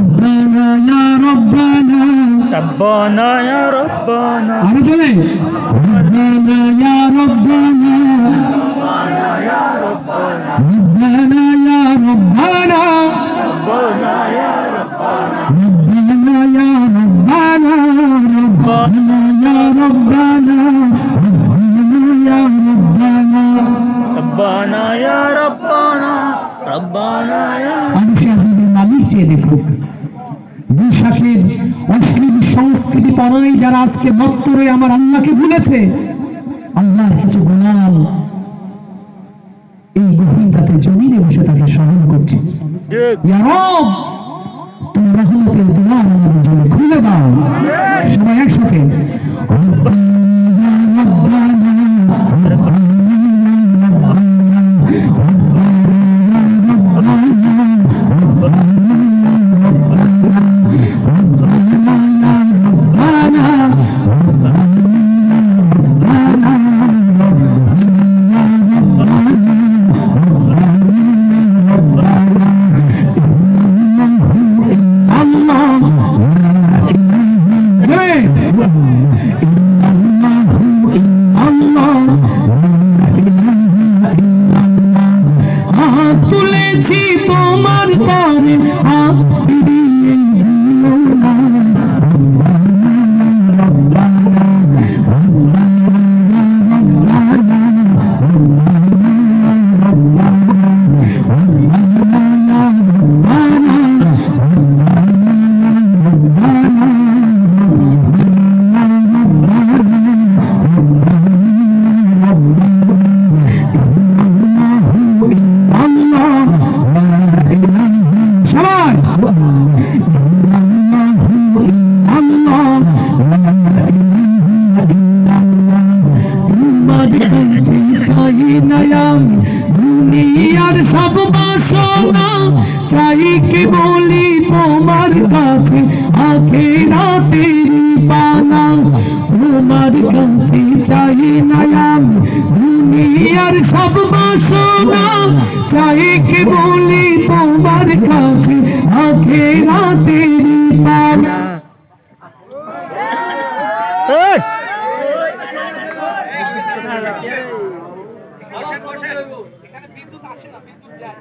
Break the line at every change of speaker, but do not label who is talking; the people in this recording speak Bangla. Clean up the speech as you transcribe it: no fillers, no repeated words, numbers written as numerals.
ربنا يا ربنا
ربنا يا ربنا
ربنا يا ربنا
ربنا يا ربنا
ربنا يا ربنا
ربنا يا ربنا ربنا يا ربنا ربنا يا ربنا
ربنا يا ربنا ربنا يا
মানুষ আজকের মালিক চেয়ে দেখুক বৈশাখের অশ্লীল সংস্কৃতি পরাই যারা আজকে মত্তরে আমার আল্লাহকে ভুলেছে, আল্লাহর কিছু গোলাম এই গভীর রাতে জমিনে বসে তাকে স্মরণ করছে। ইয়া রব, তুমি রহমতের দুয়ার আমাদের জন্য খুলে দাও। সবাই একসাথে তুলেছি তোমার তরে হাত ফিরিয়ে দিও না। দুনিয়ার সব বাসনা চাই কে বলি তোমার কাছে আখিরাতের পানা। তোমার কাছে চাই নায়াম দুনিয়ার সব বাসনা চাই কে বলি তোমার কাছে আখিরাতের পানা।
বিদ্যুৎ আসে না, বিদ্যুৎ যায়।